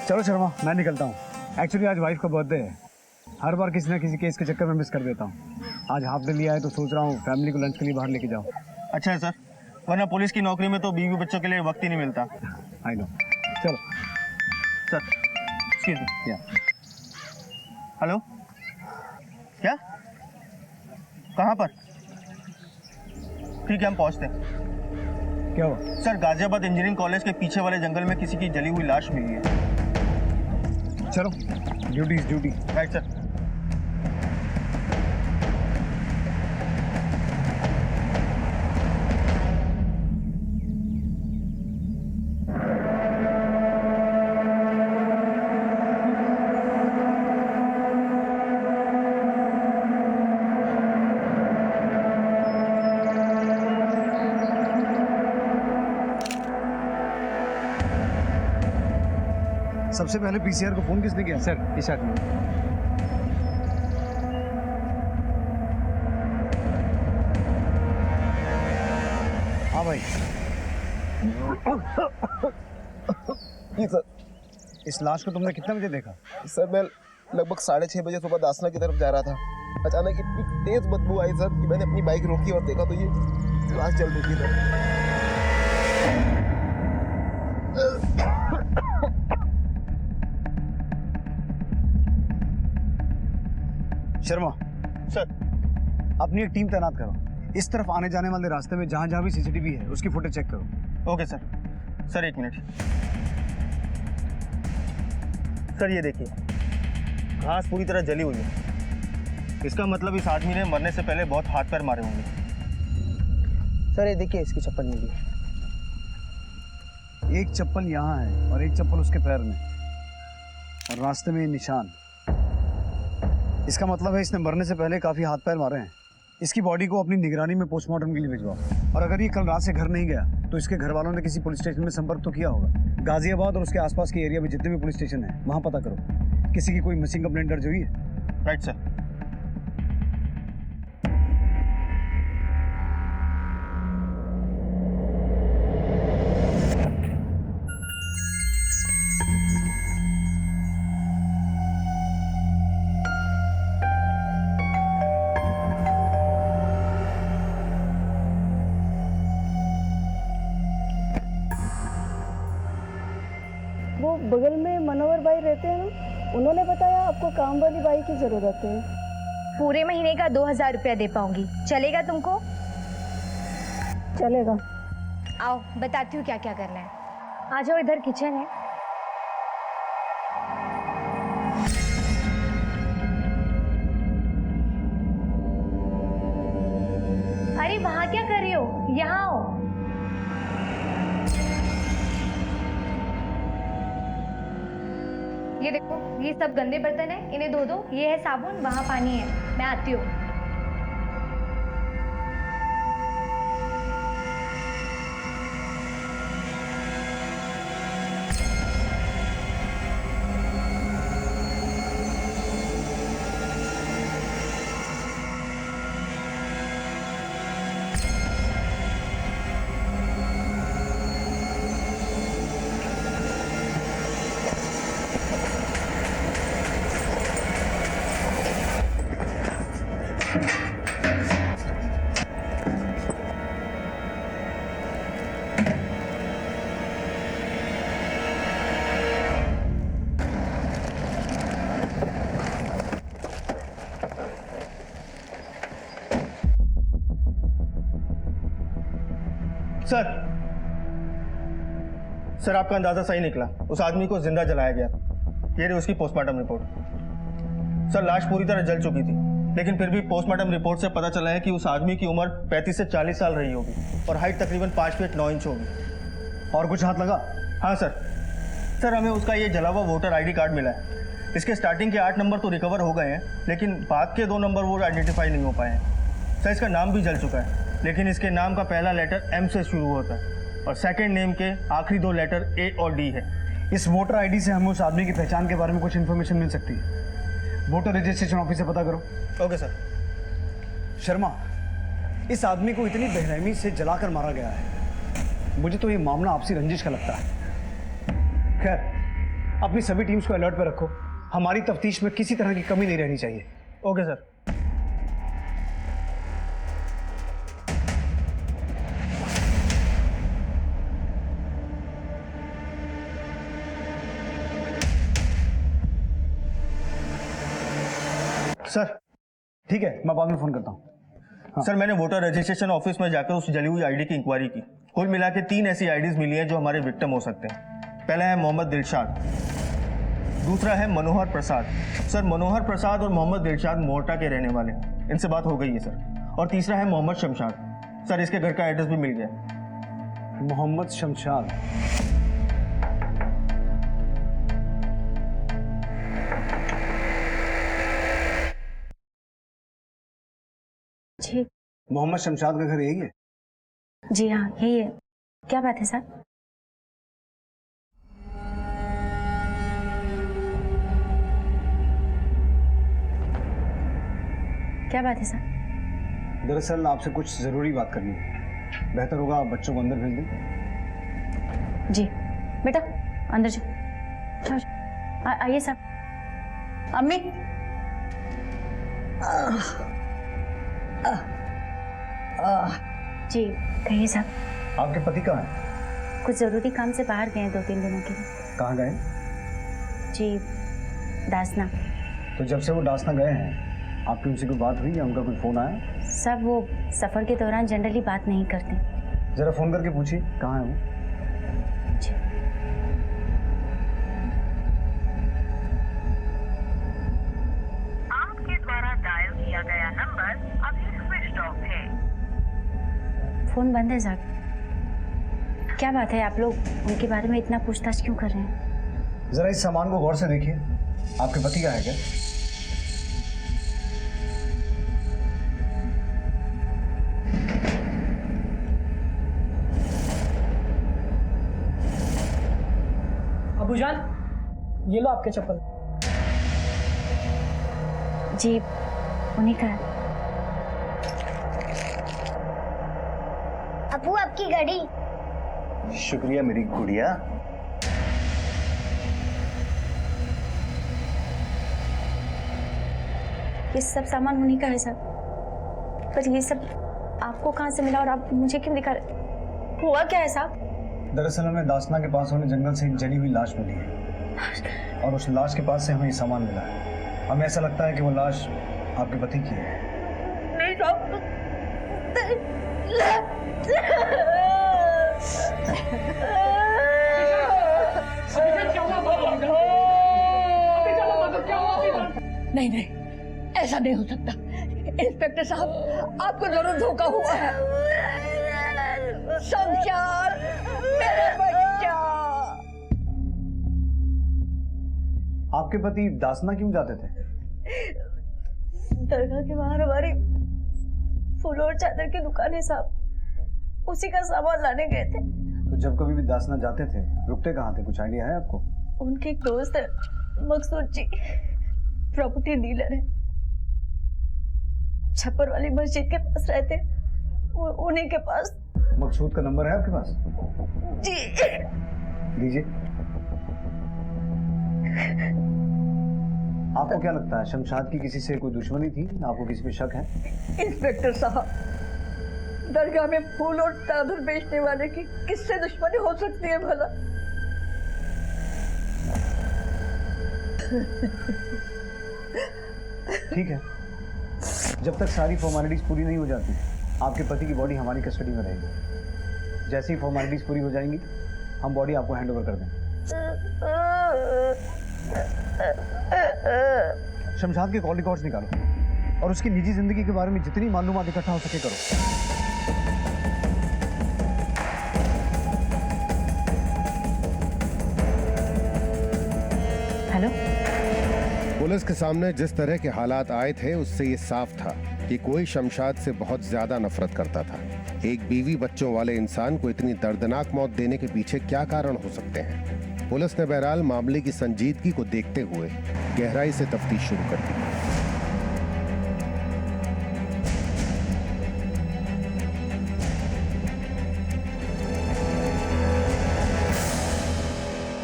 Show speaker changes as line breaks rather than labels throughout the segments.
चलो शर्मा, मैं निकलता हूँ। एक्चुअली आज वाइफ का बर्थडे है। हर बार किसी ना किसी केस के चक्कर में मिस कर देता हूँ। आज हाफ डे लिया है तो सोच रहा हूँ फैमिली को लंच के लिए बाहर लेके जाऊँ।
अच्छा है सर, वरना पुलिस की नौकरी में तो बीवी बच्चों के लिए वक्त ही नहीं मिलता।
I know. चलो
सर, एक्सक्यूज मी।
या
हेलो, क्या, कहाँ पर? ठीक है, हम पहुँचते हैं।
क्या हुआ?
सर, गाजियाबाद इंजीनियरिंग कॉलेज के पीछे वाले जंगल में किसी की जली हुई लाश मिली है।
चलो, duty is duty.
Right sir.
सबसे पहले पीसीआर को फोन किसने किया?
सर, इस आदमी।
हाँ भाई।
जी सर।
इस लाश को तुमने कितने बजे देखा?
सर मैं लगभग 6:30 बजे सुबह दासना की तरफ जा रहा था। अचानक इतनी तेज बदबू आई सर कि मैंने अपनी बाइक रोकी और देखा तो ये लाश जल रही थी सर।
शर्मा
सर,
अपनी एक टीम तैनात करो। इस तरफ आने जाने वाले रास्ते में जहां जहां भी सीसीटीवी है उसकी फुटेज चेक करो।
Okay sir. सर, एक मिनट। सर, ये देखिए, घास पूरी तरह जली हुई है। इसका मतलब इस आदमी ने मरने से पहले बहुत हाथ पैर मारे होंगे।
सर, ये देखिए, इसकी चप्पल मिली है।
एक चप्पल यहाँ है और एक चप्पल उसके पैर में, और रास्ते में ये निशान। इसका मतलब है इसने मरने से पहले काफी हाथ पैर मारे हैं। इसकी बॉडी को अपनी निगरानी में पोस्टमार्टम के लिए भिजवाओ। और अगर ये कल रात से घर नहीं गया तो इसके घर वालों ने किसी पुलिस स्टेशन में संपर्क तो किया होगा। गाजियाबाद और उसके आसपास के एरिया में जितने भी पुलिस स्टेशन है वहां पता करो किसी की कोई मिसिंग कंप्लेंट दर्ज हुई है।
Right sir.
वो बगल में मनोहर भाई रहते हैं ना, उन्होंने बताया आपको काम वाली बाई की ज़रूरत है।
पूरे महीने का 2000 रुपया दे पाऊंगी, चलेगा तुमको?
चलेगा।
आओ बताती हूँ क्या क्या करना है। आ जाओ, इधर किचन है। अरे वहां क्या कर रही हो, यहाँ आओ। ये देखो, ये सब गंदे बर्तन है, इन्हें धो दो। ये है साबुन, वहां पानी है, मैं आती हूँ।
सर, सर आपका अंदाजा सही निकला। उस आदमी को जिंदा जलाया गया। ये रही उसकी पोस्टमार्टम रिपोर्ट। सर, लाश पूरी तरह जल चुकी थी, लेकिन फिर भी पोस्टमार्टम रिपोर्ट से पता चला है कि उस आदमी की उम्र 35 से 40 साल रही होगी और हाइट तकरीबन 5 फीट 9 इंच होगी।
और कुछ हाथ लगा?
हाँ सर। सर, हमें उसका ये जला हुआ वोटर ID कार्ड मिला है। इसके स्टार्टिंग के 8 नंबर तो रिकवर हो गए हैं, लेकिन बाद के 2 नंबर वो आइडेंटिफाई नहीं हो पाए हैं। सर, इसका नाम भी जल चुका है, लेकिन इसके नाम का पहला लेटर M से शुरू होता है और सेकंड नेम के आखिरी 2 लेटर A और D है।
इस वोटर ID से हमें उस आदमी की पहचान के बारे में कुछ इन्फॉर्मेशन मिल सकती है। वोटर रजिस्ट्रेशन ऑफिस से पता करो।
Okay sir.
शर्मा, इस आदमी को इतनी बेरहमी से जलाकर मारा गया है, मुझे तो ये मामला आपसी रंजिश का लगता है। खैर, अपनी सभी टीम्स को अलर्ट पर रखो। हमारी तफ्तीश में किसी तरह की कमी नहीं रहनी चाहिए।
Okay sir. सर
ठीक है, मैं बाद में फोन करता हूँ।
सर मैंने वोटर रजिस्ट्रेशन ऑफिस में जाकर उस जली हुई आईडी की इंक्वायरी की। कुल मिला के 3 ऐसी आईडीज मिली हैं जो हमारे विक्टिम हो सकते हैं। पहला है मोहम्मद दिलशाद, दूसरा है मनोहर प्रसाद। सर मनोहर प्रसाद और मोहम्मद दिलशाद मोहटा के रहने वाले हैं, इनसे बात हो गई है सर। और तीसरा है मोहम्मद शमशाद। सर इसके घर का एड्रेस भी मिल गया।
मोहम्मद शमशाद।
जी
मोहम्मद शमशाद का घर यही है?
जी हाँ यही है। क्या बात है सर? क्या बात है सर?
दरअसल आपसे कुछ जरूरी बात करनी है। बेहतर होगा आप बच्चों को अंदर भेज दें।
जी बेटा अंदर जाओ। आइए सर। अम्मी जी कहिए सर।
आपके पति कहाँ हैं?
कुछ जरूरी काम से बाहर गए हैं 2-3 दिनों के लिए।
कहाँ गए?
जी दासना।
तो जब से वो दासना गए हैं आपकी उनसे कोई बात हुई या उनका कोई फोन आया?
सब वो सफर के दौरान जनरली बात नहीं करते।
जरा फोन करके पूछिए कहाँ है वो।
जी
आपके द्वारा डायल किया गया नंबर अभी स्विच ऑफ है।
फोन बंद है साहब। क्या बात है, आप लोग उनके बारे में इतना पूछताछ क्यों कर रहे हैं?
जरा इस सामान को गौर से देखिए। आपके पति का है क्या?
अबूजान ये लो आपके चप्पल।
जी उन्हीं का है।
अबू आपकी घड़ी।
शुक्रिया मेरी गुड़िया।
ये सब सामान उन्हीं का है सर। पर ये सब आपको कहाँ से मिला और आप मुझे क्यों दिखा रहे? हुआ क्या है साहब?
दरअसल हमें दासना के पास वाले जंगल से एक जली हुई लाश मिली है और उस लाश के पास से हमें ये सामान मिला है। हमें ऐसा लगता है कि वो लाश आपके पति की है।
नहीं साहब।
नहीं नहीं ऐसा नहीं हो सकता। इंस्पेक्टर साहब आपको जरूर धोखा हुआ है। शमशाद मेरा बच्चा।
आपके पति दासना क्यों जाते थे?
दरगाह के बाहर हमारी फूल और चादर की दुकान है साहब, उसी का सामान लाने गए थे।
तो जब कभी भी दासना जाते थे रुकते कहाँ थे, कुछ आइडिया है आपको?
उनके एक दोस्त है मकसूद जी, प्रॉपर्टी डीलर है, छप्पर वाली मस्जिद के पास रहते। उन्हीं के पास।
मकसूद का नंबर है आपके पास?
जी
दीजिए। आपको क्या लगता है शमशाद की किसी से कोई दुश्मनी थी? आपको किसी पे शक है?
इंस्पेक्टर साहब दरगाह में फूल और चादर बेचने वाले की किससे दुश्मनी हो सकती है भला?
ठीक है, जब तक सारी फॉर्मेलिटीज पूरी नहीं हो जाती आपके पति की बॉडी हमारी कस्टडी में रहेगी। जैसे ही फॉर्मेलिटीज पूरी हो जाएंगी हम बॉडी आपको हैंड ओवर कर देंगे। शमशाद के कॉल रिकॉर्ड्स निकालो और उसकी निजी जिंदगी के बारे में जितनी मालूमात इकट्ठा हो सके करो।
हेलो।
पुलिस के सामने जिस तरह के हालात आए थे उससे ये साफ था कि कोई शमशाद से बहुत ज्यादा नफरत करता था। एक बीवी बच्चों वाले इंसान को इतनी दर्दनाक मौत देने के पीछे क्या कारण हो सकते हैं? पुलिस ने बहरहाल मामले की संजीदगी को देखते हुए गहराई से तफ्तीश शुरू कर दी।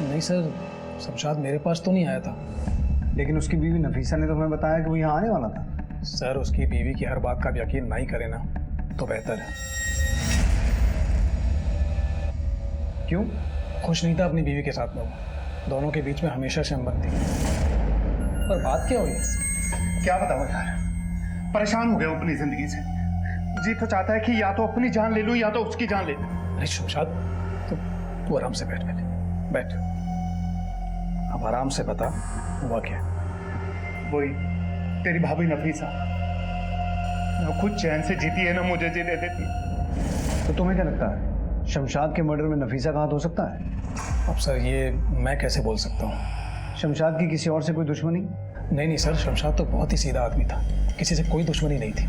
नहीं सर,
शमशाद मेरे पास तो नहीं आया था।
लेकिन उसकी बीवी नफीसा ने तो हमें बताया कि वो यहाँ आने वाला था।
सर उसकी बीवी की हर बात का आप यकीन नहीं करें ना तो बेहतर है।
क्यों?
खुश नहीं था अपनी बीवी के साथ में वो। दोनों के बीच में हमेशा से अनबन थी। पर बात क्या हुई?
क्या बताऊं यार, परेशान हो गया अपनी जिंदगी से। जी तो चाहता है कि या तो अपनी जान ले लूं या तो उसकी जान ले लूं।
अरे शमशाद तू आराम से बैठ बैठ। अब आराम से बता हुआ क्या?
वही तेरी भाभी नफीसा, ना खुद चैन से जीती है ना मुझे जीने देती।
तो तुम्हें क्या लगता है शमशाद के मर्डर में नफीसा का हाथ हो सकता है?
अब सर ये मैं कैसे बोल सकता हूँ?
शमशाद की किसी और से कोई दुश्मनी?
नहीं सर, शमशाद तो बहुत ही सीधा आदमी था, किसी से कोई दुश्मनी नहीं थी।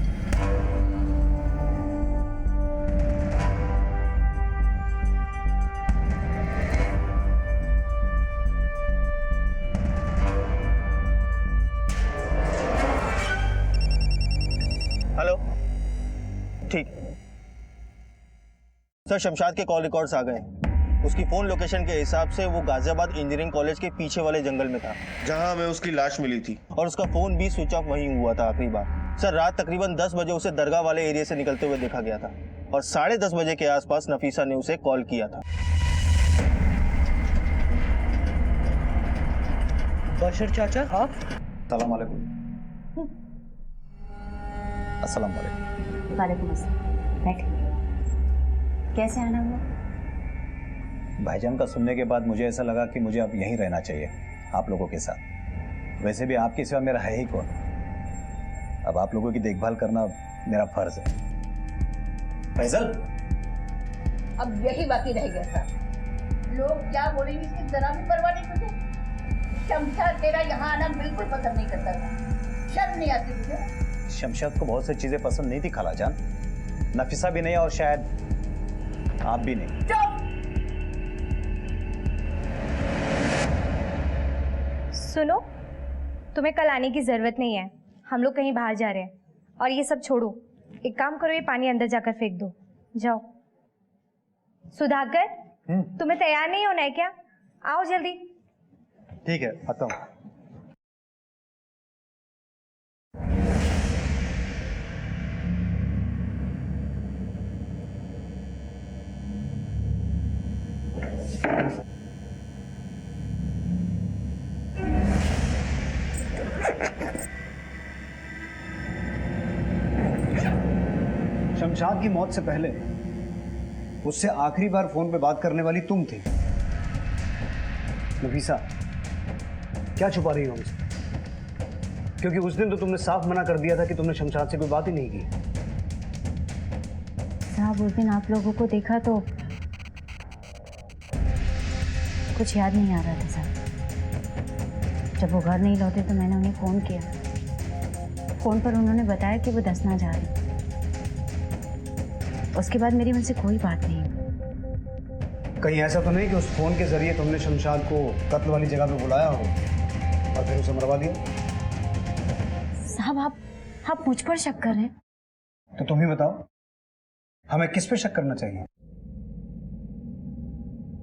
हेलो, ठीक सर, शमशाद के कॉल रिकॉर्ड्स आ गए। उसकी फोन लोकेशन के हिसाब से वो गाजियाबाद इंजीनियरिंग कॉलेज के पीछे वाले जंगल में था,
जहां हमें उसकी लाश मिली थी।
और उसका फोन भी स्विच ऑफ वहीं हुआ था आखिरी बार। सर रात तकरीबन 10 बजे उसे दरगाह वाले एरिया से निकलते हुए देखा गया था और 10:30 बजे के आसपास नफीसा ने उसे कॉल किया था।
बशर चाचा आप?
अस्सलाम वालेकुम। अस्सलाम वालेकुम।
वालेकुम अस्सलाम। बैठ। कैसे आना हुआ?
भाईजान का सुनने के बाद मुझे ऐसा लगा कि मुझे अब यहीं रहना चाहिए आप लोगों के साथ। वैसे भी आपकी सिवा मेरा है ही कौन। अब आप लोगों की देखभाल करना मेरा फर्ज है। फैजल,
अब यही बाकी रह गया था। लोग क्या बोलेंगे इसकी जरा भी परवाह नहीं तुझे। शमशाद तेरा यहाँ आना बिल्कुल पसंद नहीं करता था। शर्म नहीं आती तुझे?
शमशाद को बहुत सी चीजें पसंद नहीं थी खालाजान, नफीसा भी नहीं और शायद आप भी नहीं।
सुनो, तुम्हें कल आने की जरूरत नहीं है, हम लोग कहीं बाहर जा रहे हैं। और ये सब छोड़ो, एक काम करो, ये पानी अंदर जाकर फेंक दो, जाओ। सुधाकर, तुम्हें तैयार नहीं होना है क्या? आओ जल्दी।
ठीक है, आता हूँ।
शमशाद की मौत से पहले उससे आखिरी बार फोन पे बात करने वाली तुम थी। नफीसा, क्या छुपा रही हो हमसे? क्योंकि उस दिन तो तुमने साफ मना कर दिया था कि तुमने शमशाद से कोई बात ही नहीं की।
साहब उस दिन आप लोगों को देखा तो कुछ याद नहीं आ रहा था साहब। जब वो घर नहीं लौटे तो मैंने उन्हें फ़ोन किया। फ़ोन पर उन्होंने बताया कि वो दसना जा रही। उसके बाद मेरी उनसे कोई बात नहीं।
कहीं ऐसा तो नहीं कि उस फोन के जरिए तुमने शमशाद को कत्ल वाली जगह पे बुलाया हो और फिर उसे मरवा दिया?
साहब आप मुझ पर शक कर रहे हैं?
तो तुम ही बताओ, हमें किस पे शक करना चाहिए?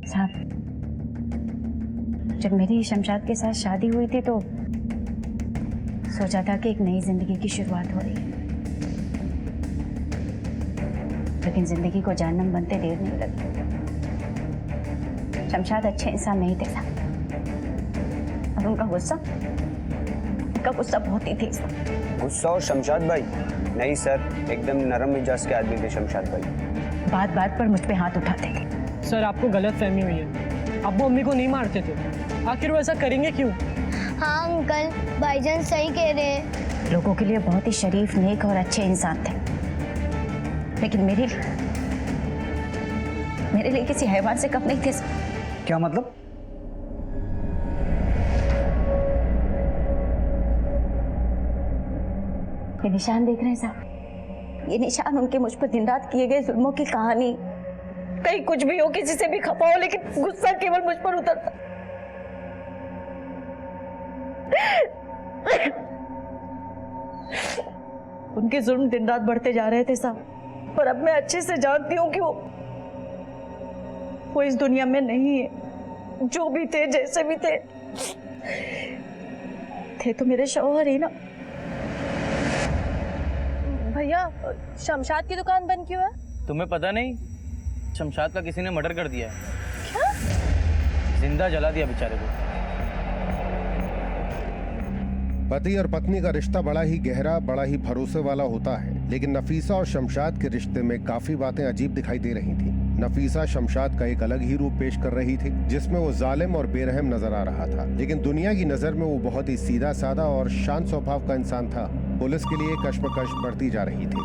साहब, जब मेरी शमशाद के साथ शादी हुई थी तो सोचा था कि एक नई जिंदगी की शुरुआत हो रही है, लेकिन जिंदगी को जहन्नम बनते देर नहीं लगी। शमशाद अच्छे इंसान नहीं थे साहब, और उनका गुस्सा बहुत ही तेज था।
गुस्सा और शमशाद भाई? नहीं सर, एकदम नरम मिजाज के आदमी थे शमशाद भाई।
बात बात पर मुझ पे हाथ उठाते थे।
सर आपको गलत फहमी हुई है, अब्बू अम्मी को नहीं मारते थे। आखिर वो ऐसा करेंगे क्यों?
हाँ अंकल, भाईजान सही कह रहे हैं।
लोगों के लिए बहुत ही शरीफ, नेक और अच्छे इंसान थे, लेकिन मेरे लिए किसी हैवान से कम नहीं थे।
क्या मतलब?
ये निशान देख रहे हैं साहब, ये निशान उनके मुझ पर दिन रात किए गए जुल्मों की कहानी। कहीं कुछ भी हो, किसी से भी खपा हो, लेकिन गुस्सा केवल मुझ पर उतरता। उनके जुल्म दिन रात बढ़ते जा रहे थे साहब, पर अब मैं अच्छे से जानती हूँ कि वो इस दुनिया में नहीं है। जो भी थे, जैसे भी थे, थे तो मेरे शौहर ही ना।
भैया शमशाद की दुकान बंद क्यों है?
तुम्हें पता नहीं, शमशाद का किसी ने मर्डर कर दिया है।
क्या?
जिंदा जला दिया बेचारे को।
पति और पत्नी का रिश्ता बड़ा ही गहरा, बड़ा ही भरोसे वाला होता है, लेकिन नफीसा और शमशाद के रिश्ते में काफी बातें अजीब दिखाई दे रही थी। नफीसा शमशाद का एक अलग ही रूप पेश कर रही थी, जिसमें वो जालिम और बेरहम नजर आ रहा था, लेकिन दुनिया की नजर में वो बहुत ही सीधा साधा और शांत स्वभाव का इंसान था। पुलिस के लिए कश्मकश बढ़ती जा रही थी।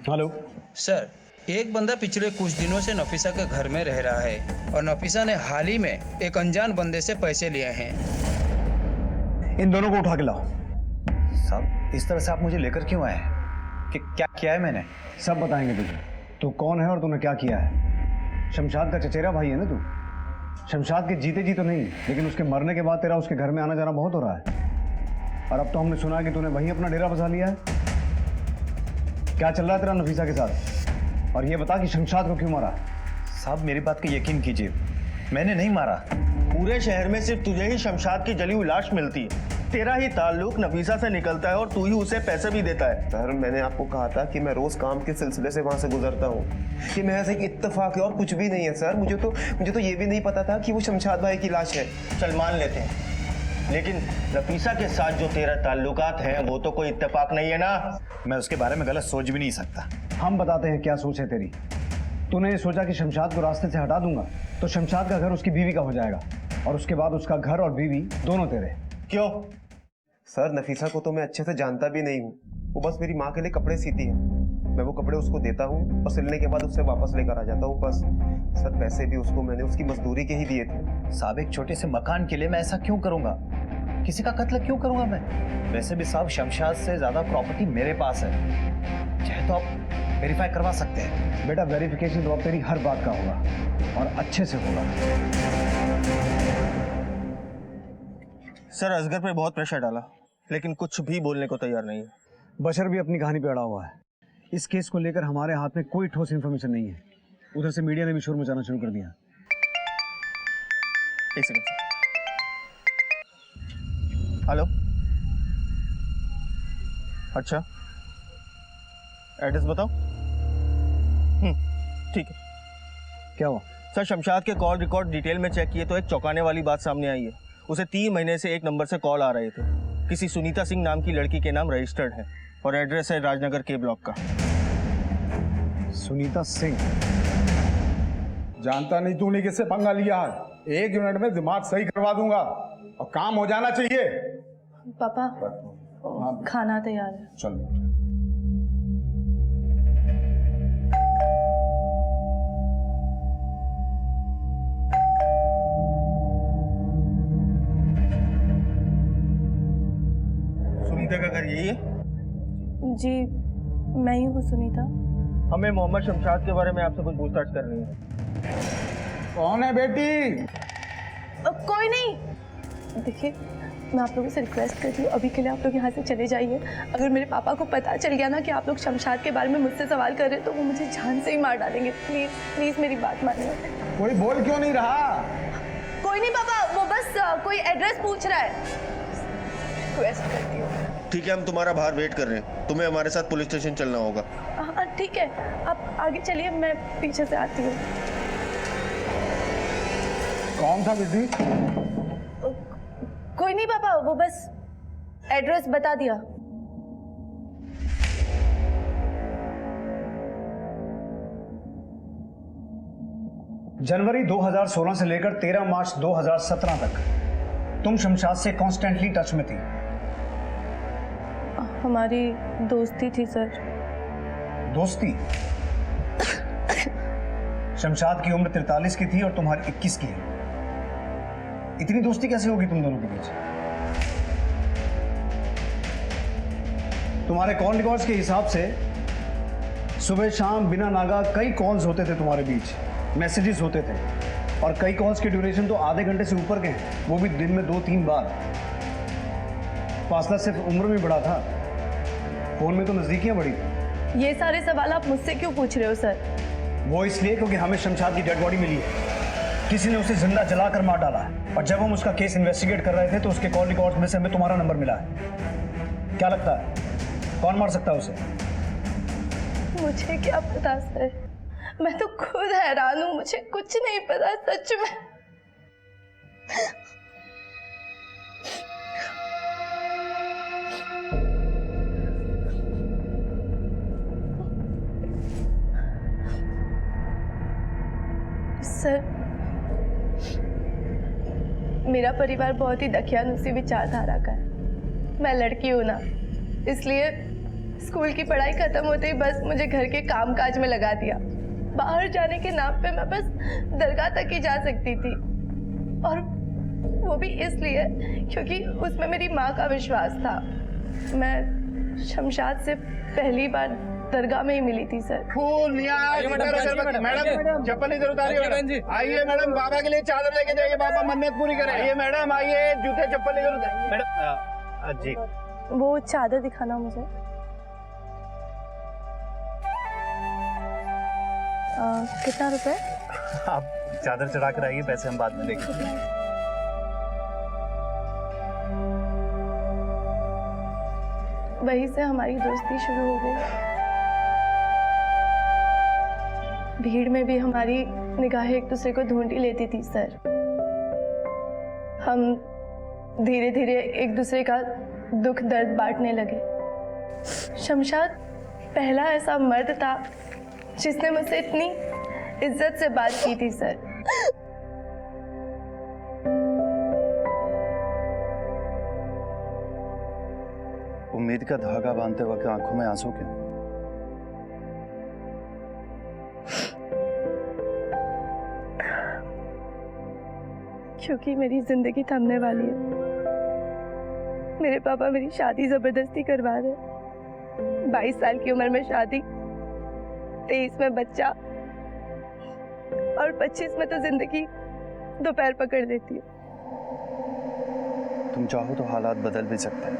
हेलो
सर, एक बंदा पिछले कुछ दिनों से नफीसा के घर में रह रहा है और नफीसा ने हाल ही में एक अनजान बंदे से पैसे लिए हैं।
इन दोनों को उठा के लाओ।
साहब, इस तरह से आप मुझे लेकर क्यों आए? कि क्या किया है मैंने?
सब बताएंगे तुझे। तू कौन है और तूने क्या किया है। शमशाद का चचेरा भाई है ना तू। शमशाद के जीते जी तो नहीं, लेकिन उसके मरने के बाद तेरा उसके घर में आना जाना बहुत हो रहा है। और अब तो हमने सुना कि तूने वहीं अपना डेरा बसा लिया है। क्या चल रहा है तेरा नफीसा के साथ? और ये बता कि शमशाद को क्यों मारा?
साहब, मेरी बात का यकीन कीजिए, मैंने नहीं मारा।
पूरे शहर में सिर्फ तुझे ही शमशाद की जली हुई लाश मिलती है। तेरा ही ताल्लुक नफीसा से निकलता है और तू ही उसे पैसे भी देता है।
सर, मैंने आपको कहा था कि मैं रोज काम के सिलसिले से वहां से गुजरता हूँ, कि मैं ऐसे इत्तेफाक है और कुछ भी नहीं है। सर, मुझे तो ये भी नहीं पता था कि वो शमशाद भाई की लाश है।
चल मान लेते हैं, लेकिन नफीसा के साथ जो तेरा ताल्लुकात है वो तो कोई इत्तेफाक नहीं है ना।
मैं उसके बारे में गलत सोच भी नहीं सकता।
हम बताते हैं क्या सोच है तेरी। तूने ये सोचा कि शमशाद को रास्ते से हटा दूंगा तो शमशाद का घर उसकी बीवी का हो जाएगा, और उसके बाद उसका घर और बीवी दोनों तेरे।
क्यों?
सर, नफीसा को तो मैं अच्छे से जानता भी नहीं हूँ। वो बस मेरी माँ के लिए कपड़े सीती है। मैं वो कपड़े उसको देता हूँ और सिलने के बाद उससे वापस लेकर आ जाता हूँ, बस। सर, पैसे भी उसको मैंने उसकी मजदूरी के ही दिए थे।
साहब, एक छोटे से मकान के लिए मैं ऐसा क्यों करूंगा? किसी का कत्ल क्यों करूंगा मैं? वैसे भी साहब, शमशाद से ज्यादा प्रॉपर्टी मेरे पास है, चाहे तो आप वेरीफाई करवा सकते हैं।
बेटा, वेरिफिकेशन तो अब तेरी हर बात का होगा और अच्छे से होगा।
सर, असगर पे बहुत प्रेशर डाला, लेकिन कुछ भी बोलने को तैयार नहीं है।
बशर भी अपनी कहानी पे अड़ा हुआ है। इस केस को लेकर हमारे हाथ में कोई ठोस इन्फॉर्मेशन नहीं है। उधर से मीडिया ने भी शोर मचाना शुरू कर दिया।
एक सेकंड। हेलो, अच्छा, एड्रेस बताओ। ठीक है।
क्या हुआ?
सर, शमशाद के कॉल रिकॉर्ड डिटेल में चेक किए तो एक चौंकाने वाली बात सामने आई है। उसे 3 महीने से एक नंबर से कॉल आ रहे थे। किसी सुनीता सिंह नाम की लड़की के नाम रजिस्टर्ड है और एड्रेस है राजनगर के ब्लॉक का।
सुनीता सिंह?
जानता नहीं तूने किससे पंगा लिया है। 1 मिनट में दिमाग सही करवा दूंगा और काम हो जाना चाहिए।
पापा, खाना तैयार है।
चल।
सुनीता का घर यही है?
जी, मैं ही हूँ सुनीता।
हमें मोहम्मद शमशाद के बारे में आपसे कुछ पूछताछ करनी है।
कौन है बेटी?
कोई नहीं। देखिए, मैं आप लोगों से रिक्वेस्ट करती हूँ, अभी के लिए आप लोग यहाँ से चले जाइए। अगर मेरे पापा को पता चल गया ना कि आप लोग शमशाद के बारे में मुझसे सवाल कर रहे हैं तो वो मुझे जान से ही मार डालेंगे। प्लीज प्लीज मेरी बात मानिए।
कोई बोल क्यों नहीं रहा?
कोई नहीं पापा, वो बस कोई एड्रेस पूछ रहा है। रिक्वेस्ट करती हूँ।
ठीक है, हम तुम्हारा बाहर वेट कर रहे हैं। तुम्हें हमारे साथ पुलिस स्टेशन चलना होगा।
हाँ ठीक है, आप आगे चलिए, मैं पीछे से आती हूँ।
कौन था बेटी?
कोई नहीं पापा, वो बस एड्रेस बता दिया।
जनवरी 2016 से लेकर 13 मार्च 2017 तक तुम शमशाद से कॉन्स्टेंटली टच में थी।
हमारी दोस्ती थी सर।
दोस्ती? शमशाद की उम्र 43 की थी और तुम्हारी 21 की है। इतनी दोस्ती कैसे होगी तुम दोनों के बीच? तुम्हारे कॉल रिकॉर्ड्स के हिसाब से सुबह शाम बिना नागा कई कॉल्स होते थे तुम्हारे बीच, मैसेजेस होते थे, और कई कॉल्स के ड्यूरेशन तो आधे घंटे से ऊपर के हैं, वो भी दिन में 2-3 बार। फासला सिर्फ उम्र में बड़ा था, फोन में तो नजदीकियां बढ़ी थी।
ये सारे सवाल आप मुझसे क्यों पूछ रहे हो सर?
वो इसलिए क्योंकि हमें शमशाद की डेड बॉडी मिली है। किसी ने उसे जिंदा जलाकर मार डाला है। और जब हम उसका केस इन्वेस्टिगेट कर रहे थे तो उसके कॉल रिकॉर्ड्स में से हमें तुम्हारा नंबर मिला है। क्या लगता है कौन मार सकता है उसे?
मुझे क्या पता सर, मैं तो खुद हैरान हूँ, मुझे कुछ नहीं पता सच में। सर, मेरा परिवार बहुत ही दकियानुसी विचारधारा का है। मैं लड़की हूं ना, इसलिए स्कूल की पढ़ाई खत्म होते ही बस मुझे घर के कामकाज में लगा दिया। बाहर जाने के नाम पे मैं बस दरगाह तक ही जा सकती थी, और वो भी इसलिए क्योंकि उसमें मेरी माँ का विश्वास था। मैं शमशाद से पहली बार दरगाह में ही मिली थी सर।
फूल मैडम चप्पल इधर उतारिए। आइए मैडम, बाबा के लिए चादर लेके जाइए, बाबा मन्नत पूरी करें। आइए मैडम, आइए, जूते चप्पल इधर उतारिए। मैडम जी
वो चादर दिखाना मुझे। कितना रुपए?
आप चादर चढ़ा कर आइए, पैसे हम बाद में देंगे।
वहीं से हमारी दोस्ती शुरू हो गई। भीड़ में भी हमारी निगाहें एक दूसरे को ढूंढ ही लेती थी सर। हम धीरे धीरे एक दूसरे का दुख दर्द बांटने लगे। शमशाद पहला ऐसा मर्द था जिसने मुझसे इतनी इज्जत से बात की थी सर।
उम्मीद का धागा बांधते वक्त आंखों में आंसू क्यों?
क्योंकि मेरी जिंदगी थमने वाली है। मेरे पापा मेरी शादी जबरदस्ती करवा रहे। 22 साल की उम्र में शादी, 23 में बच्चा, और 25 में तो जिंदगी दोपहर पकड़ लेती है।
तुम चाहो तो हालात बदल भी सकते हैं।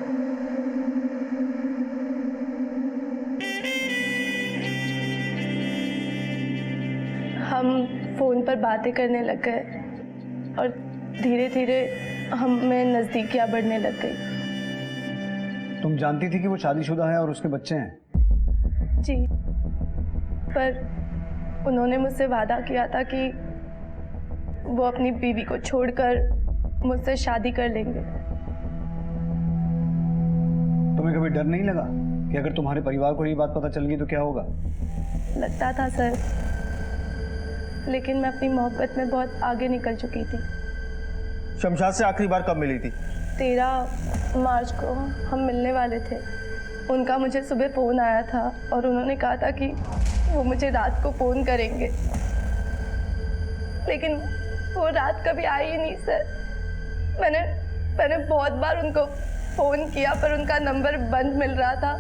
हम फोन पर बातें करने लग गए और धीरे धीरे हम में नजदीकियां बढ़ने लग गई।
तुम जानती थी कि वो शादीशुदा है और उसके बच्चे हैं?
जी, पर उन्होंने मुझसे वादा किया था कि वो अपनी बीवी को छोड़कर मुझसे शादी कर लेंगे।
तुम्हें कभी डर नहीं लगा कि अगर तुम्हारे परिवार को ये बात पता चल गई तो क्या होगा?
लगता था सर, लेकिन मैं अपनी मोहब्बत में बहुत आगे निकल चुकी थी।
शमशाद से आखिरी बार कब मिली थी?
13 मार्च को हम मिलने वाले थे। उनका मुझे सुबह फ़ोन आया था और उन्होंने कहा था कि वो मुझे रात को फ़ोन करेंगे, लेकिन वो रात कभी आई ही नहीं सर। मैंने बहुत बार उनको फ़ोन किया पर उनका नंबर बंद मिल रहा था,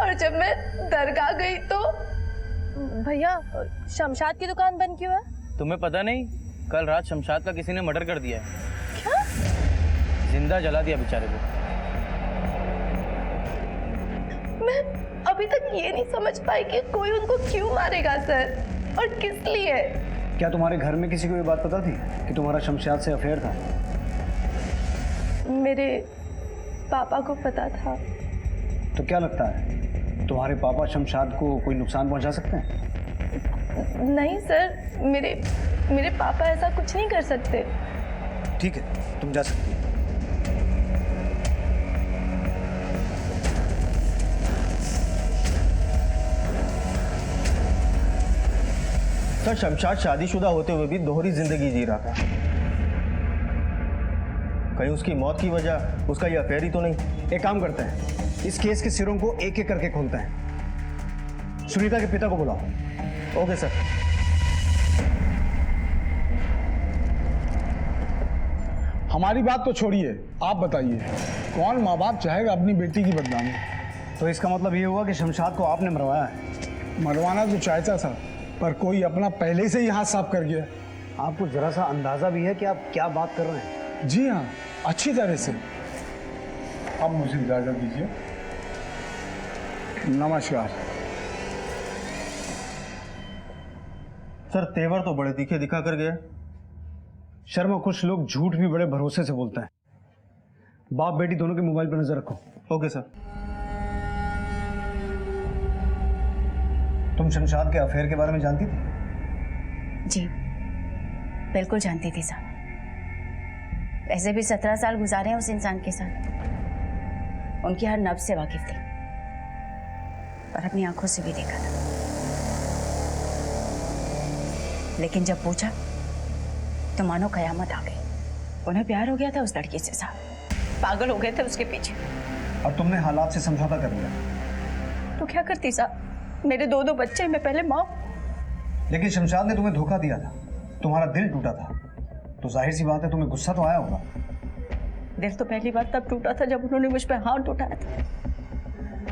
और जब मैं दरगाह गई तो भैया शमशाद की दुकान बंद क्यों है?
तुम्हें पता नहीं, कल रात शमशाद का किसी ने मर्डर कर दिया है।
क्या?
जिंदा जला दिया बेचारे को।
मैं अभी तक ये नहीं समझ पाई कि कोई उनको क्यों मारेगा सर, और किस लिए।
क्या तुम्हारे घर में किसी को ये बात पता थी कि तुम्हारा शमशाद से अफेयर था?
मेरे पापा को पता था।
तो क्या लगता है तुम्हारे पापा शमशाद को कोई नुकसान पहुंचा सकते हैं?
नहीं सर, मेरे पापा ऐसा कुछ नहीं कर सकते।
ठीक है, तुम जा सकती हो।
सर, शमशाद शादीशुदा होते हुए भी दोहरी जिंदगी जी रहा था। कहीं उसकी मौत की वजह उसका ये अफेयर ही तो नहीं?
एक काम करते हैं, इस केस के सिरों को एक एक करके खोलते हैं। सुनीता के पिता को बुलाओ।
Okay sir.
हमारी बात तो छोड़िए, आप बताइए, कौन माँ बाप चाहेगा अपनी बेटी की बदनामी?
तो इसका मतलब ये हुआ कि शमशाद को आपने मरवाया है?
मरवाना तो चाहता था, पर कोई अपना पहले से ही हाथ साफ कर गया।
आपको जरा सा अंदाजा भी है कि आप क्या बात कर रहे हैं?
जी हाँ, अच्छी तरह से। अब मुझे इजाजत दीजिए। नमस्कार।
सर, तेवर तो बड़े तीखे दिखा कर गया,
शर्मा, कुछ लोग झूठ भी बड़े भरोसे से बोलते हैं। बाप बेटी दोनों के मोबाइल पर नजर रखो।
Okay sir.
तुम शमशाद के अफेयर के बारे में जानती थी?
जी बिल्कुल जानती थी साहब। वैसे भी 17 साल गुजारे हैं उस इंसान के साथ, उनकी हर नब्ज से वाकिफ थी और अपनी आंखों से भी देखा था। लेकिन जब पूछा तो मानो कयामत आ गई। उन्हें प्यार हो गया था उस लड़की से साहब, पागल हो गए थे उसके पीछे।
और तुमने हालात से समझौता कर लिया।
तो क्या करती साहब, मेरे दो बच्चे, मैं पहले माँ।
लेकिन शमशाद ने तुम्हें धोखा दिया था, तुम्हारा दिल टूटा था, तो जाहिर सी बात है तुम्हें गुस्सा तो आया होगा।
दिल तो पहली बार तब टूटा था जब उन्होंने मुझ पर हाथ उठाया था।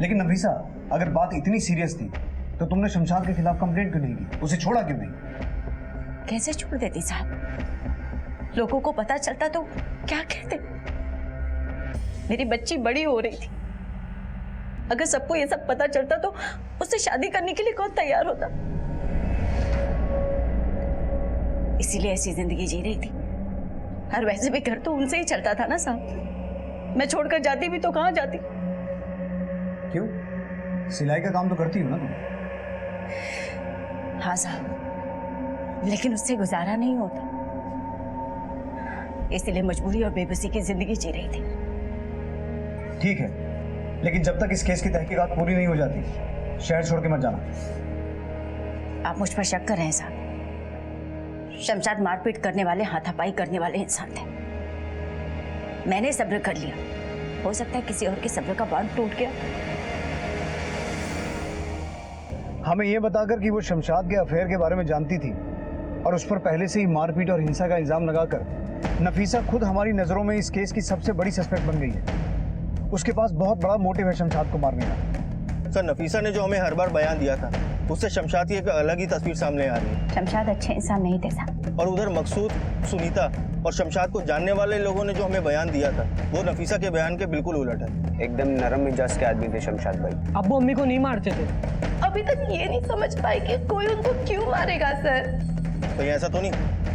लेकिन नफीसा, अगर बात इतनी सीरियस थी तो तुमने शमशाद के खिलाफ कंप्लेंट क्यों नहीं की? उसे छोड़ा क्यों नहीं?
कैसे छोड़ देती साहब, लोगों को पता चलता तो क्या कहते। मेरी बच्ची बड़ी हो रही थी, अगर सबको ये सब पता चलता तो उससे शादी करने के लिए कौन तैयार होता। इसीलिए ऐसी जिंदगी जी रही थी। और वैसे भी घर तो उनसे ही चलता था ना साहब, मैं छोड़कर जाती भी तो कहाँ जाती।
क्यों? सिलाई का काम तो करती हो ना तुम?
हाँ साहब, लेकिन उससे गुजारा नहीं होता, इसलिए मजबूरी और बेबसी की जिंदगी जी रही थी।
ठीक है, लेकिन जब तक इस केस की तहकीकात पूरी नहीं हो जाती शहर छोड़ के मत जाना।
आप मुझ पर शक कर रहे हैं साहब। शमशाद मारपीट करने वाले, हाथापाई करने वाले इंसान थे। मैंने सब्र कर लिया, हो सकता है किसी और के सब्र का बांध टूट गया।
हमें यह बताकर कि वो शमशाद के अफेयर के बारे में जानती थी और उस पर पहले से ही मारपीट और हिंसा का इल्जाम लगाकर नफीसा खुद हमारी नजरों में इस केस की सबसे बड़ी सस्पेक्ट बन गई है। उसके पास बहुत बड़ा मोटिव है शमशाद को मारने का।
सर, नफीसा ने जो हमें हर बार बयान दिया था उससे शमशाद की एक अलग ही तस्वीर सामने आ रही है।
शमशाद अच्छे इंसान नहीं थे साहब।
और उधर मकसूद, सुनीता और शमशाद को जानने वाले लोगों ने जो हमें बयान दिया था वो नफीसा के बयान के बिल्कुल उलट है।
एकदम नरम मिजाज के आदमी थे शमशाद भाई।
अब्बू अम्मी को नहीं मारते थे।
अभी तक ये नहीं समझ पाई कि कोई उनको क्यों मारेगा सर।
तो ऐसा तो नहीं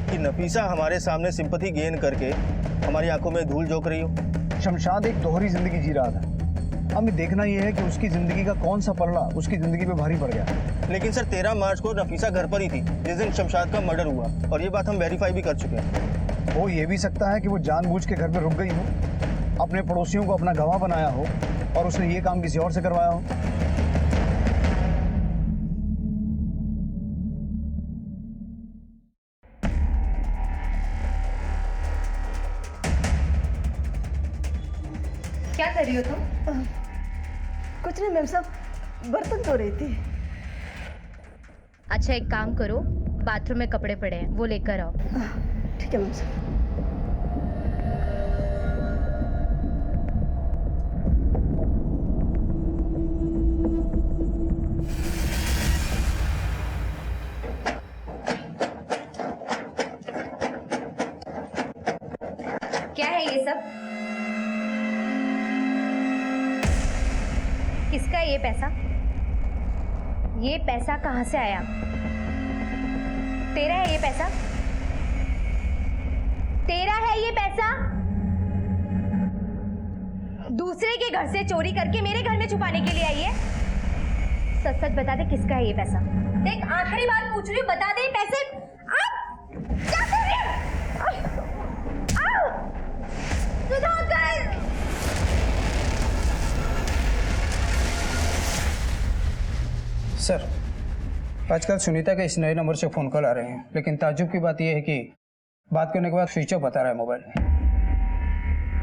कि नफीसा हमारे सामने सिंपैथी गेन करके हमारी आंखों में धूल झोंक रही हो।
शमशाद एक दोहरी जिंदगी जी रहा था, हमें देखना यह है कि उसकी जिंदगी का कौन सा पलड़ा उसकी जिंदगी पे भारी पड़ गया।
लेकिन सर 13 मार्च को नफीसा घर पर ही थी जिस दिन शमशाद का मर्डर हुआ, और ये बात हम वेरीफाई भी कर चुके हैं।
वो ये भी सकता है कि वो जानबूझ के घर पे रुक गई हो, अपने पड़ोसियों को अपना गवाह बनाया हो और उसने ये काम किसी और से करवाया हो।
क्या कर रही हो तुम?
कुछ नहीं मैम साहब, बर्तन धो रही थी।
अच्छा एक काम करो, बाथरूम में कपड़े पड़े हैं वो लेकर आओ।
ठीक है मैम साहब।
क्या है ये सब? किसका है ये पैसा? ये पैसा कहाँ से आया? तेरा है ये पैसा? तेरा है ये पैसा? दूसरे के घर से चोरी करके मेरे घर में छुपाने के लिए आई है? सच सच बता दे किसका है ये पैसा? देख आखिरी बार पूछ रही हूँ, बता दे पैसे। क्या कर रही है?
सर, आजकल सुनीता के इस नए नंबर से फ़ोन कॉल आ रहे हैं, लेकिन ताज्जुब की बात यह है कि बात करने के बाद स्विच ऑफ बता रहा है मोबाइल।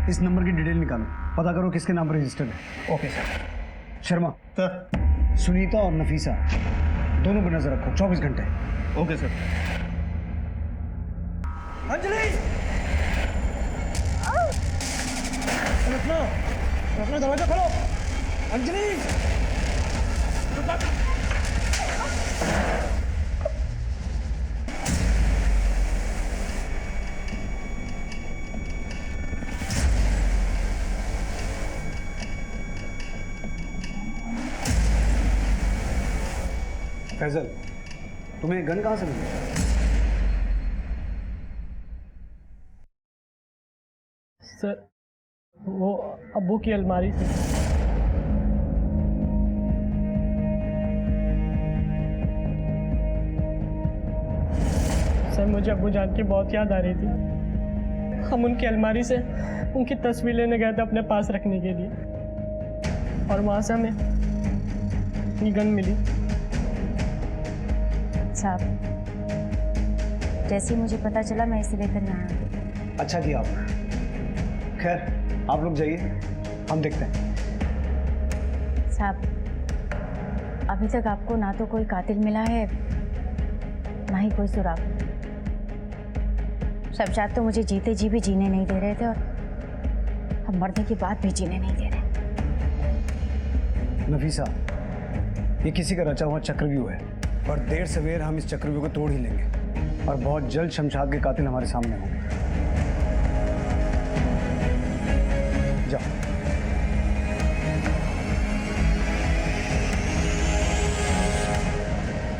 इस नंबर की डिटेल निकालो, पता करो किसके नाम पर रजिस्टर्ड है।
Okay sir.
Sharma
sir,
Sunita और नफीसा दोनों पर नजर रखो 24 घंटे।
Okay sir.
अंजलि, रखना दरवाजा खोलो। अंजलि,
फैजल, तुम्हें गन कहाँ से मिली?
सर वो अब्बू की अलमारी से। सर मुझे अब्बू जान की बहुत याद आ रही थी। हम उनकी अलमारी से उनकी तस्वीर लेने गए थे अपने पास रखने के लिए, और वहाँ से हमें ये गन मिली।
साहब, जैसे ही मुझे पता चला मैं इसे लेकर यहाँ आ गई।
अच्छा किया आपने। खैर आप लोग जाइए, हम देखते हैं।
साहब, अभी तक आपको ना तो कोई कातिल मिला है, ना ही कोई सुराग। शमशाद तो मुझे जीते जी भी जीने नहीं दे रहे थे, और हम मरने के बाद भी जीने नहीं दे रहे।
नफीसा, ये किसी का रचा हुआ चक्रव्यूह है, और देर सवेर हम इस चक्रव्यूह को तोड़ ही लेंगे, और बहुत जल्द शमशाद के कातिल हमारे सामने होंगे। जाओ।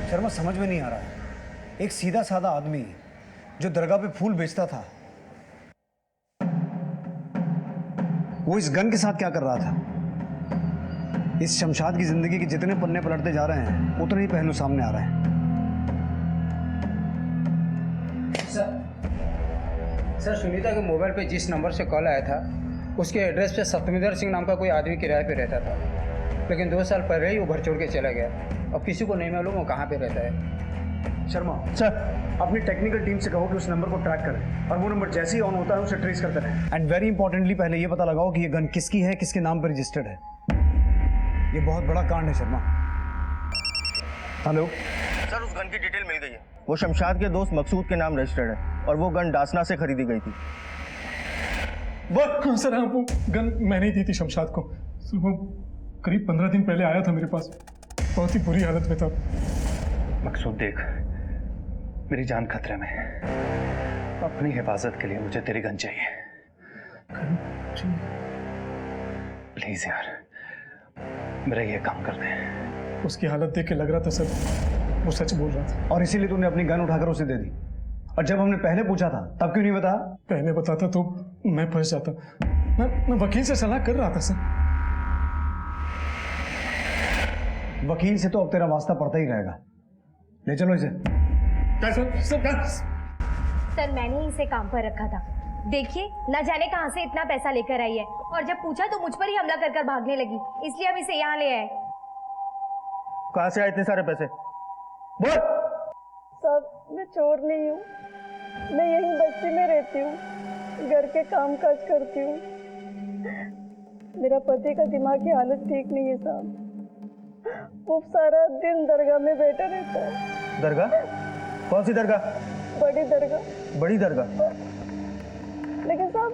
शर्मा, समझ में नहीं आ रहा है, एक सीधा साधा आदमी जो दरगाह पे फूल बेचता था, वो इस गन के साथ क्या कर रहा था? इस शमशाद की जिंदगी के जितने पन्ने पलटते जा रहे हैं, उतने ही पहलू सामने आ रहे हैं।
सर सुनीता के मोबाइल पे जिस नंबर से कॉल आया था, उसके एड्रेस पे सतविंदर सिंह नाम का कोई आदमी किराए पे रहता था, लेकिन 2 साल पहले ही वो घर छोड़ के चला गया। अब किसी को नहीं मालूम वो कहाँ पे रहता है।
शर्मा सर, अपनी टेक्निकल टीम से कहो कि उस नंबर को ट्रैक करें, और वो नंबर जैसे ही ऑन होता है उसे ट्रेस करते रहें। एंड वेरी इंपॉर्टेंटली पहले ये पता लगाओ कि ये गन किसकी है, किसके नाम पर रजिस्टर्ड है। ये बहुत बड़ा कांड है शर्मा। हेलो
सर, उस गन की डिटेल मिल गई है। वो शमशाद के दोस्त मकसूद के नाम रजिस्टर्ड है, और वो गन डासना से खरीदी गई थी।
वो सर, हाँ, वो गन मैंने ही दी थी शमशाद को। सर, वो करीब 15 दिन पहले आया था मेरे पास, बहुत ही बुरी हालत में था।
मकसूद देख, मेरी जान खतरे में है, अपनी हिफाजत के लिए मुझे तेरी गन चाहिए। प्लीज यार, मेरा ये काम कर दे।
उसकी हालत देख के लग रहा था सर वो सच बोल रहा था।
और इसीलिए तूने अपनी गन उठाकर उसे दे दी, और जब हमने पहले पूछा था तब क्यों नहीं बताया?
पहले बताता तो मैं फंस जाता। मैं वकील से सलाह कर रहा था सर।
वकील से तो अब तेरा वास्ता पड़ता ही रहेगा। ले चलो इसे।
सर मैंने ही इसे काम पर रखा था। देखिए, न जाने कहां से इतना पैसा लेकर आई है, और जब पूछा तो मुझ पर ही हमला कर भागने लगी, इसलिए हम इसे यहाँ ले आए।
कहां से आए इतने सारे पैसे? बोल।
सब, मैं चोर नहीं हूँ, मैं यहीं बस्ती में रहती हूँ, घर के काम काज करती हूँ। मेरा पति का दिमाग की हालत ठीक नहीं है साहब, वो सारा दिन दरगाह में बैठा रहता है।
दरगाह? कौन सी दरगाह?
बड़ी दरगाह।
बड़ी दरगाह?
लेकिन साहब,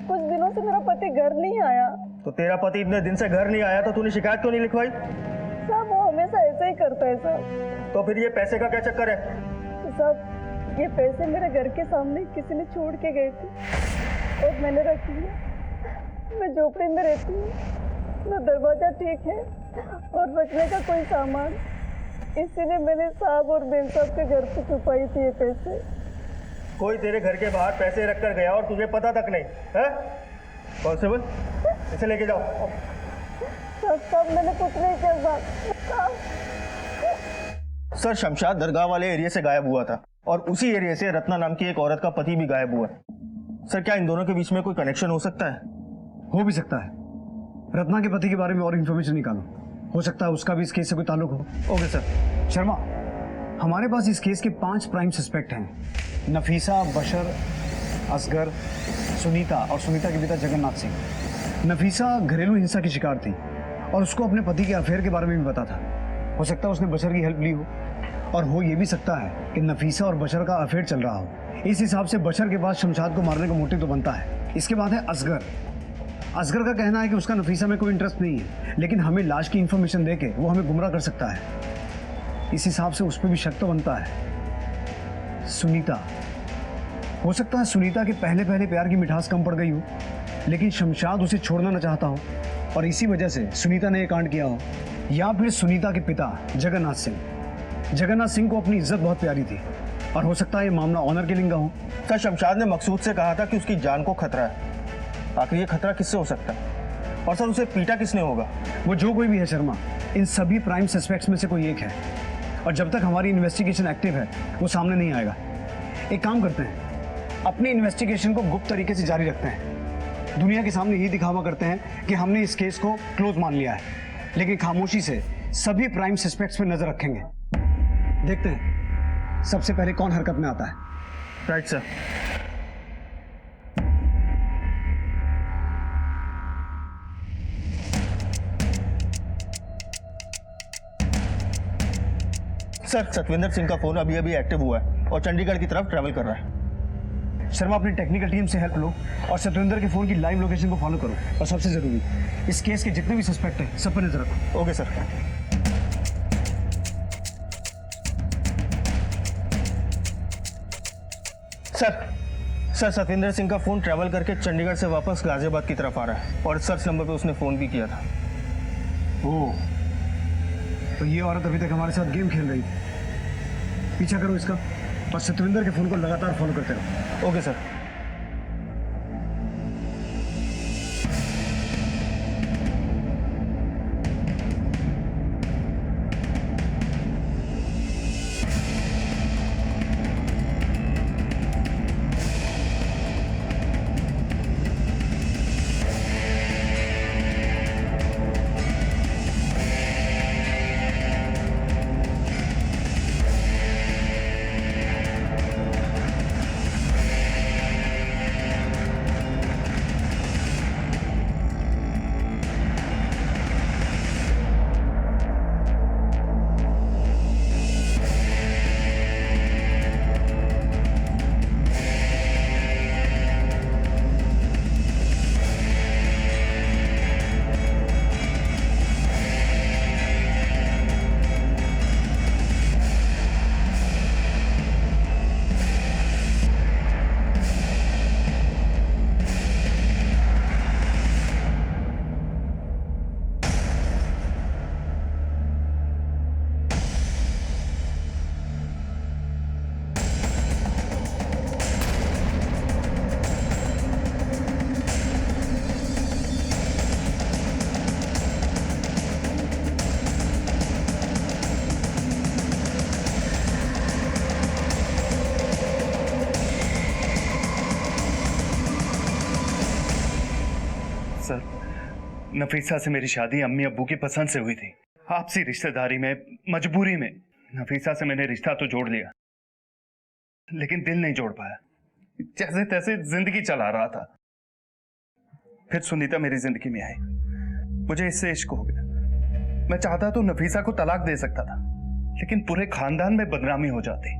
कुछ दिनों से मेरा पति घर नहीं आया।
तो तेरा पति इतने दिन से घर नहीं आया तो तूने शिकायत क्यों नहीं लिखवाई?
साहब, वो हमेशा ऐसा ही करता है साहब।
तो फिर ये पैसे का क्या चक्कर है?
साहब, ये पैसे मेरे घर के सामने किसी ने छोड़ के गए थे, और मैंने रख लिया। मैं झोपड़ी में रहती हूँ, न दरवाजा ठीक है और बचने का कोई सामान, इसीलिए मैंने साहब और बेन साहब के घर पे छुपाई थी ये पैसे।
कोई तेरे घर के बाहर पैसे रख कर गया और तुझे पता तक नहीं है? कांस्टेबल, इसे लेके जाओ।
साहब, मैंने कुछ नहीं किया।
सर, शमशाद दरगाह वाले एरिया से गायब हुआ था, और उसी एरिया से रत्ना नाम की एक औरत का पति भी गायब हुआ। सर, क्या इन दोनों के बीच में कोई कनेक्शन हो सकता है?
हो भी सकता है। रत्ना के पति के बारे में और इन्फॉर्मेशन निकालो, हो सकता है उसका भी इस केस से कोई ताल्लुक हो।
Okay sir.
शर्मा, हमारे पास इस केस के 5 प्राइम सस्पेक्ट हैं: नफीसा, बशर, असगर, सुनीता और सुनीता के पिता जगन्नाथ सिंह। नफीसा घरेलू हिंसा की शिकार थी, और उसको अपने पति के अफेयर के बारे में भी पता था। हो सकता है उसने बशर की हेल्प ली हो, और हो ये भी सकता है कि नफीसा और बशर का अफेयर चल रहा हो। इस हिसाब से बशर के पास शमशाद को मारने का मोटिव तो बनता है। इसके बाद है असगर। असगर का कहना है कि उसका नफीसा में कोई इंटरेस्ट नहीं है, लेकिन हमें लाश की इंफॉर्मेशन देके वो हमें गुमराह कर सकता है। इस हिसाब से उस पर भी शक तो बनता है। सुनीता, हो सकता है सुनीता के पहले पहले प्यार की मिठास कम पड़ गई हो, लेकिन शमशाद उसे छोड़ना न चाहता हो, और इसी वजह से सुनीता ने ये कांड किया हो। या फिर सुनीता के पिता जगन्नाथ सिंह को अपनी इज्जत बहुत प्यारी थी, और हो सकता है ये मामला ऑनर किलिंग का हो।
सर, शमशाद ने मकसूद से कहा था कि उसकी जान को खतरा है, आखिर ये खतरा किससे हो सकता है? और सर उसे पीटा किसने होगा?
वो जो कोई भी है शर्मा, इन सभी प्राइम सस्पेक्ट्स में से कोई एक है, और जब तक हमारी इन्वेस्टिगेशन एक्टिव है वो सामने नहीं आएगा। एक काम करते हैं, अपनी इन्वेस्टिगेशन को गुप्त तरीके से जारी रखते हैं, दुनिया के सामने ये दिखावा करते हैं कि हमने इस केस को क्लोज मान लिया है, लेकिन खामोशी से सभी प्राइम सस्पेक्ट्स पर नजर रखेंगे। देखते हैं सबसे पहले कौन हरकत में आता है।
Right sir. Sir Satvinder Singh का फोन अभी अभी एक्टिव हुआ है और चंडीगढ़ की तरफ ट्रैवल कर रहा है।
शर्मा, अपनी टेक्निकल टीम से हेल्प लो और सतविंदर के फोन की लाइव लोकेशन को फॉलो करो, और सबसे जरूरी इस केस के जितने भी सस्पेक्ट हैं सब पर नजर रखो।
Okay sir. Sir Satvinder Singh का फोन ट्रैवल करके चंडीगढ़ से वापस गाजियाबाद की तरफ आ रहा है और सर्च नंबर पे उसने फोन भी किया था।
ओह, तो ये औरत अभी तक हमारे साथ गेम खेल रही थी। पीछा करो इसका और सतविंदर के फोन को लगातार फॉलो करते रहो।
Okay sir.
सर, नफीसा से मेरी शादी अम्मी अब्बू की पसंद से हुई थी। आपसी रिश्तेदारी में, मजबूरी में नफीसा से मैंने रिश्ता तो जोड़ लिया, लेकिन दिल नहीं जोड़ पाया। जैसे तैसे जिंदगी चला रहा था। फिर सुनीता मेरी जिंदगी में आई, मुझे इससे इश्क हो गया। मैं चाहता तो नफीसा को तलाक दे सकता था, लेकिन पूरे खानदान में बदनामी हो जाती।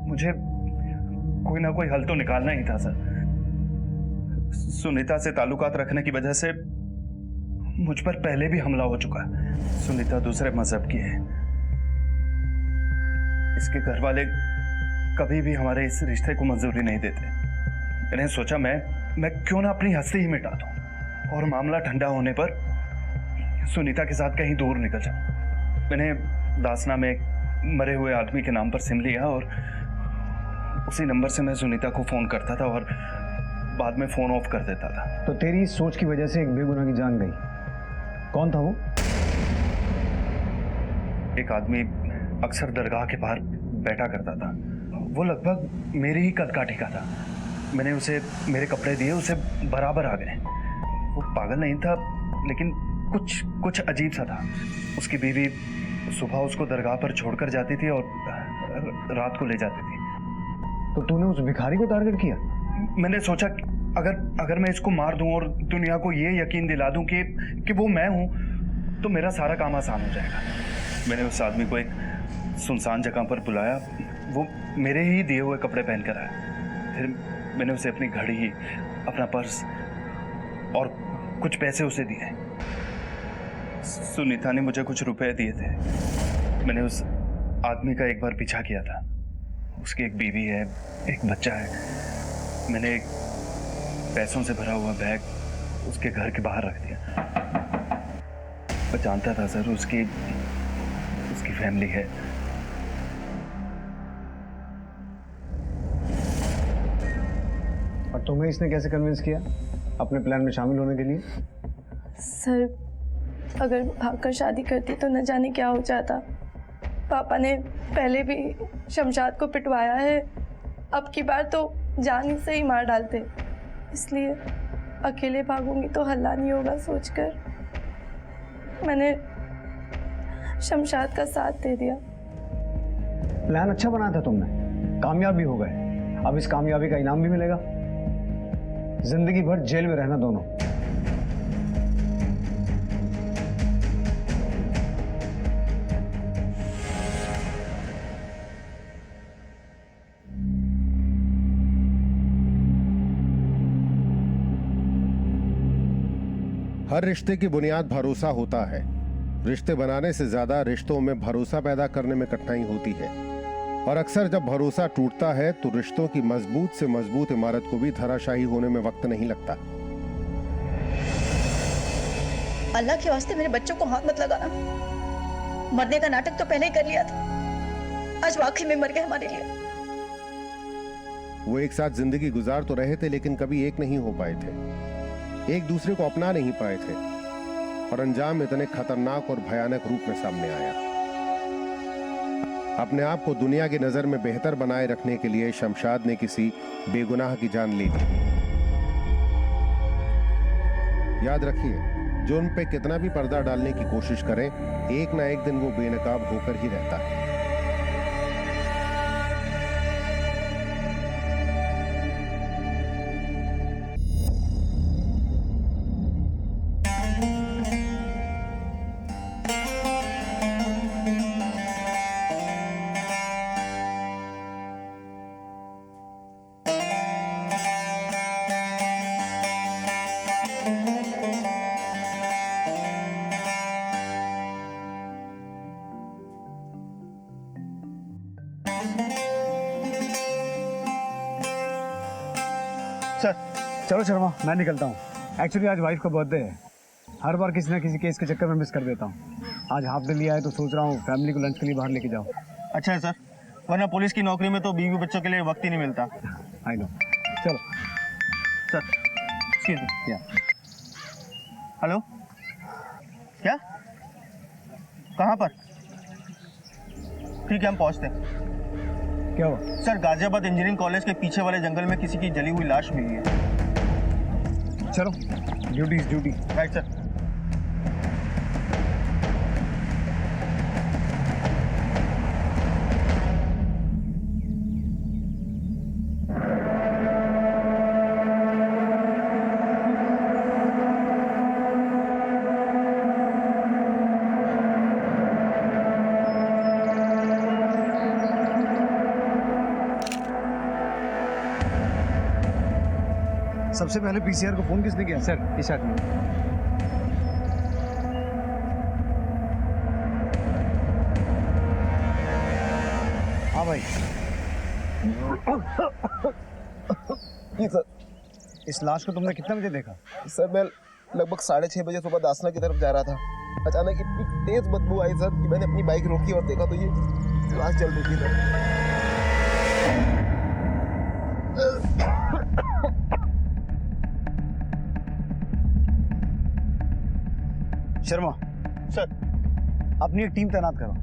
मुझे कोई ना कोई हल तो निकालना ही था सर। सुनीता से ताल्लुकात रखने की वजह से मुझ पर पहले भी हमला हो चुका है। सुनीता दूसरे मजहब की है। इसके घर वाले कभी भी हमारे इस रिश्ते को मंजूरी नहीं देते। मैंने सोचा मैं क्यों ना अपनी हस्ती ही मिटा दूं और मामला ठंडा होने पर सुनीता के साथ कहीं दूर निकल जाऊं। मैंने दासना में एक मरे हुए आदमी के नाम पर सिम लिया और उसी नंबर से मैं सुनीता को फोन करता था और बाद में फोन ऑफ कर देता था।
तो तेरी इस सोच की वजह से एक बेगुनाह की जान गई। कौन था वो?
एक आदमी अक्सर दरगाह के बाहर बैठा करता था। वो लगभग मेरे ही कद काठी का था। मैंने उसे मेरे कपड़े दिए, उसे बराबर आ गए। वो पागल नहीं था, लेकिन कुछ अजीब सा था। उसकी बीवी सुबह उसको दरगाह पर छोड़कर जाती थी और रात को ले जाती थी।
तो तूने उस भिखारी को टारगेट किया?
मैंने सोचा अगर मैं इसको मार दूं और दुनिया को ये यकीन दिला दूं कि वो मैं हूं, तो मेरा सारा काम आसान हो जाएगा। मैंने उस आदमी को एक सुनसान जगह पर बुलाया। वो मेरे ही दिए हुए कपड़े पहन कर आया। फिर मैंने उसे अपनी घड़ी, अपना पर्स और कुछ पैसे उसे दिए। सुनीता ने मुझे कुछ रुपए दिए थे। मैंने उस आदमी का एक बार पीछा किया था। उसकी एक बीवी है, एक बच्चा है। मैंने एक पैसों से भरा हुआ बैग उसके घर के बाहर रख दिया। मैं जानता था सर उसकी फैमिली है।
और तुम्हें इसने कैसे कन्विंस किया? अपने प्लान में शामिल होने के लिए?
सर, अगर भागकर शादी करती तो न जाने क्या हो जाता। पापा ने पहले भी शमशाद को पिटवाया है, अब की बार तो जान ही से ही मार डालते। इसलिए अकेले भागूंगी तो हल्ला नहीं होगा सोचकर मैंने शमशाद का साथ दे दिया।
प्लान अच्छा बनाया था तुमने, कामयाब भी हो गए। अब इस कामयाबी का इनाम भी मिलेगा, जिंदगी भर जेल में रहना दोनों।
हर रिश्ते की बुनियाद भरोसा होता है। रिश्ते बनाने से ज्यादा रिश्तों में भरोसा पैदा करने में कठिनाई होती है, और अक्सर जब भरोसा टूटता है तो रिश्तों की मजबूत से मजबूत इमारत को भी धराशायी होने में वक्त नहीं लगता।
अल्लाह के वास्ते मेरे बच्चों को हाथ मत लगाना। मरने का नाटक तो पहले ही कर लिया था, आज वाकई में मर गए हमारे लिए।
वो एक साथ जिंदगी गुजार तो रहे थे, लेकिन कभी एक नहीं हो पाए थे, एक दूसरे को अपना नहीं पाए थे, और अंजाम इतने खतरनाक और भयानक रूप में सामने आया। अपने आप को दुनिया की नजर में बेहतर बनाए रखने के लिए शमशाद ने किसी बेगुनाह की जान ले ली। याद रखिए, जो उन पे कितना भी पर्दा डालने की कोशिश करें, एक ना एक दिन वो बेनकाब होकर ही रहता है।
सर चलो शर्मा, मैं निकलता हूँ। एक्चुअली आज वाइफ का बर्थडे है, हर बार किसी ना किसी केस के चक्कर में मिस कर देता हूँ। आज हाफ डे लिया है तो सोच रहा हूँ फैमिली को लंच के लिए बाहर लेके जाऊँ।
अच्छा है सर, वरना पुलिस की नौकरी में तो बीवी बच्चों के लिए वक्त ही नहीं मिलता।
I know. चलो
सर, एक्सक्यूज मी। हेलो, क्या, कहाँ पर? ठीक है, हम पहुँचते हैं।
क्या हुआ?
सर, गाजियाबाद इंजीनियरिंग कॉलेज के पीछे वाले जंगल में किसी की जली हुई लाश मिली है।
चलो, duty is duty.
Right sir.
सबसे पहले पीसीआर को फोन किसने किया?
सर, इस आदमी।
हाँ भाई।
जी सर।
इस लाश को तुमने कितने बजे देखा?
सर, मैं लगभग 6:30 बजे सुबह दासना की तरफ जा रहा था। अचानक इतनी तेज बदबू आई सर कि मैंने अपनी बाइक रोकी और देखा तो ये लाश जल रही थी सर।
शर्मा
सर,
अपनी एक टीम तैनात करो।